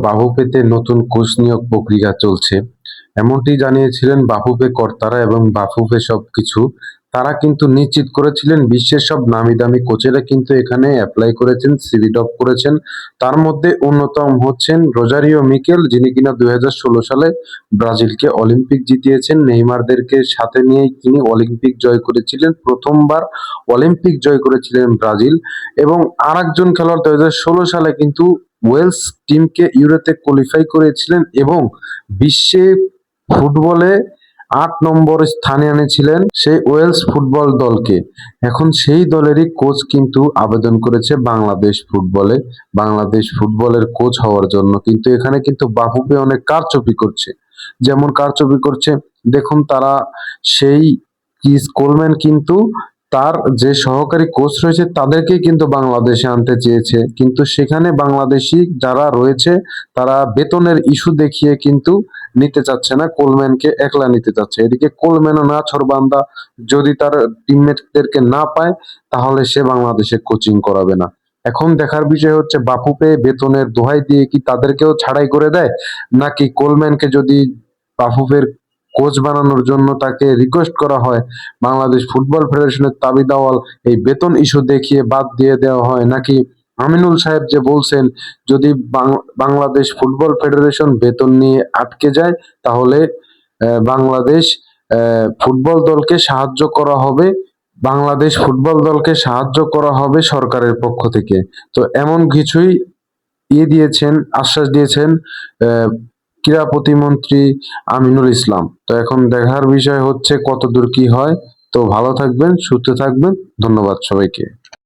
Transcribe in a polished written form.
বাফুফেতে নতুন কোচ নিয়োগ প্রক্রিয়া চলছে, এমনটি জানিয়েছিলেন বাফুফে কর্তারা এবং বাফুফে সবকিছু তারা কিন্তু নিশ্চিত করেছিলেন বিশ্বের সব নামি দামি কোচেরা কিন্তু এখানে অ্যাপ্লাই করেছেন, সিভি ড্রপ করেছেন। তার মধ্যে অন্যতম হচ্ছেন রোজারিও মিকেল, যিনি কিনা 2016 সালে ব্রাজিলকে অলিম্পিক জিতিয়েছেন। নেইমারদেরকে সাথে নিয়েই তিনি অলিম্পিক জয় করেছিলেন, প্রথমবার অলিম্পিক জয় করেছিলেন ব্রাজিল। এবং আরেকজন খেলোয়াড় 2016 সালে কিন্তু ওয়েলস টিমকে ইউরোতে কোয়ালিফাই করেছিলেন এবং বিশ্বে ফুটবলে 8 নম্বর স্থানে এনেছিলেন সেই ওয়েলস ফুটবল দলকে। এখন সেই দলেরই কোচ কিন্তু আবেদন করেছে বাংলাদেশ ফুটবলের কোচ হওয়ার জন্য। কিন্তু এখানে কিন্তু বাফুফে অনেক কারচুপি করছে। যেমন কারচুপি করছে, দেখুন তারা সেই ক্রিস কোলম্যান কিন্তু তার যে সহকারী কোচ রয়েছে তাদেরকেই কিন্তু বাংলাদেশে আনতে চেয়েছে, কিন্তু সেখানে বাংলাদেশি যারা রয়েছে তারা বেতনের ইস্যু দেখিয়ে কিন্তু নিতে চাচ্ছে না, কোলম্যানকে একলা নিতে চাচ্ছে। এদিকে কোলম্যানও নাছোড়বান্দা, যদি তার টিমমেটদেরকে না পায় তাহলে সে বাংলাদেশে কোচিং করাবে না। এখন দেখার বিষয় হচ্ছে বাফুফে বেতনের দোহাই দিয়ে কি তাদেরকেও ছাড়াই করে দেয়, নাকি কোলম্যানকে যদি বাফুফের কোচ বানানোর জন্য তাকে রিকোয়েস্ট করা হয়, বাংলাদেশ ফুটবল ফেডারেশনের তাবি দাওয়াল এই বেতন ইস্যু দেখিয়ে বাদ দিয়ে দেওয়া হয়, নাকি আমিনুল সাহেব যে বলছেন যদি বাংলাদেশ ফুটবল ফেডারেশন বেতন নিয়ে আটকে যায় তাহলে বাংলাদেশ ফুটবল দলকে সাহায্য করা হবে, বাংলাদেশ ফুটবল দলকে সাহায্য করা হবে সরকারের পক্ষ থেকে। তো এমন কিছুই আশ্বাস দিয়েছেন ক্রীড়া প্রতিমন্ত্রী আমিনুল ইসলাম। তো এখন দেখার বিষয় হচ্ছে কতদূর কি হয়। তো ভালো থাকবেন, সুস্থ থাকবেন, ধন্যবাদ সবাইকে।